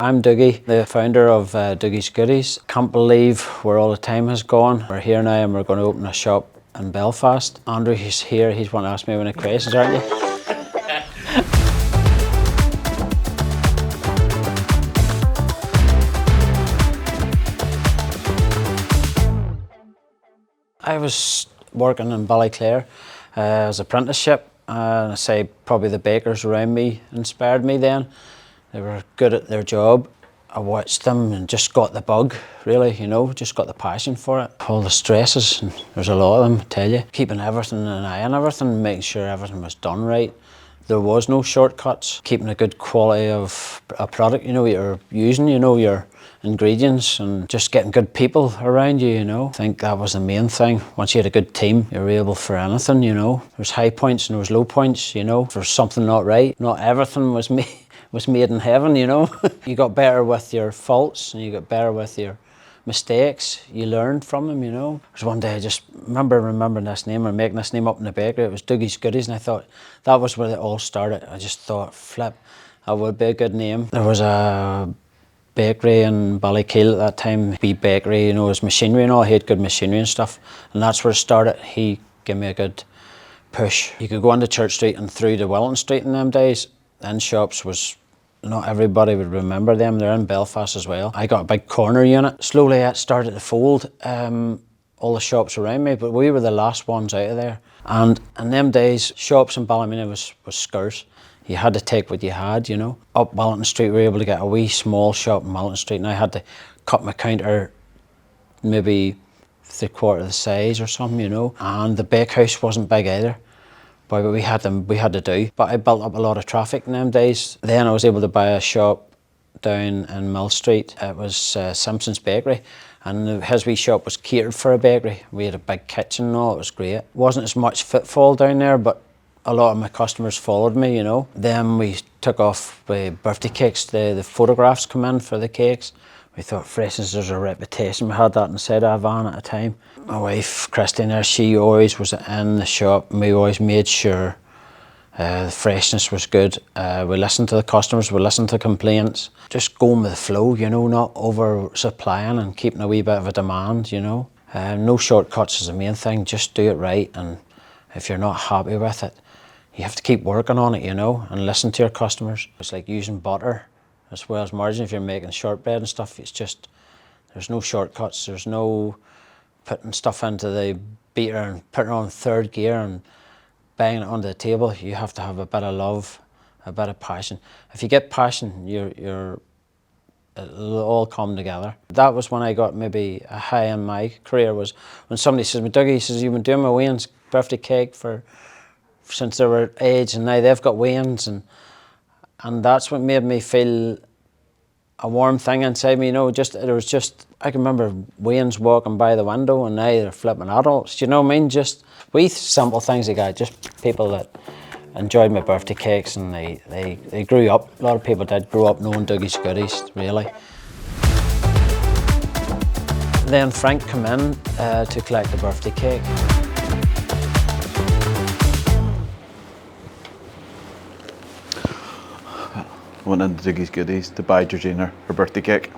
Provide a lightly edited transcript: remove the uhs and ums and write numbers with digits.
I'm Dougie, the founder of Dougies Goodies. Can't believe where all the time has gone. We're here now and we're going to open a shop in Belfast. Andrew is here, he's going to ask me any questions, aren't you? I was working in Ballyclare as an apprenticeship, and I say probably the bakers around me inspired me then. They were good at their job. I watched them and just got the bug, really, you know, just got the passion for it. All the stresses, and there's a lot of them, I tell you. Keeping everything an eye on everything, making sure everything was done right. There was no shortcuts. Keeping a good quality of a product, you know, you're using, you know, your ingredients, and just getting good people around you, you know. I think that was the main thing. Once you had a good team, you were able for anything, you know. There's high points and there was low points, you know. If there's something not right, not everything was made in heaven, you know. You got better with your faults and you got better with your mistakes. You learned from them, you know. There was one day I just remembering this name or making this name up in the bakery. It was Dougies Goodies, and I thought that was where it all started. I just thought, flip, that would be a good name. There was a bakery in Ballykeel at that time, wee bakery, you know, it was machinery and all. He had good machinery and stuff, and that's where it started. He gave me a good push. You could go into Church Street and through to Wellington Street in them days. In shops was, not everybody would remember them. They're in Belfast as well. I got a big corner unit. Slowly it started to fold, all the shops around me, but we were the last ones out of there. And in them days, shops in Ballymena was scarce. You had to take what you had, you know. Up Wellington Street, we were able to get a wee small shop in Wellington Street, and I had to cut my counter maybe 3/4 the size or something, you know. And the bakehouse wasn't big either. But we had to do. But I built up a lot of traffic in them days. Then I was able to buy a shop down in Mill Street. It was Simpson's Bakery, and his wee shop was catered for a bakery. We had a big kitchen and all, it was great. Wasn't as much footfall down there, but a lot of my customers followed me, you know. Then we took off with birthday cakes. The photographs come in for the cakes. We thought, for instance, there's a reputation. We had that inside our van at a time. My wife, Christine, there, she always was in the shop, and we always made sure the freshness was good. We listened to the customers, we listened to complaints. Just going with the flow, you know, not over supplying and keeping a wee bit of a demand, you know. No shortcuts is the main thing, just do it right, and if you're not happy with it, you have to keep working on it, you know, and listen to your customers. It's like using butter as well as margarine. If you're making shortbread and stuff, it's just, there's no shortcuts, there's no putting stuff into the beater and putting it on third gear and banging it onto the table. You have to have a bit of love, a bit of passion. If you get passion, it'll all come together. That was when I got maybe a high in my career, was when somebody says, Dougie, he says, you've been doing my Wayne's birthday cake since they were age, and now they've got Wayne's, and that's what made me feel a warm thing inside me, you know. I can remember Wayne's walking by the window, and now they're flipping adults, you know what I mean? Just wee simple things like that, just people that enjoyed my birthday cakes, and they grew up. A lot of people did grow up knowing Dougies Goodies, really. Then Frank came in to collect the birthday cake. Went into Dougies Goodies to buy Georgina her birthday cake.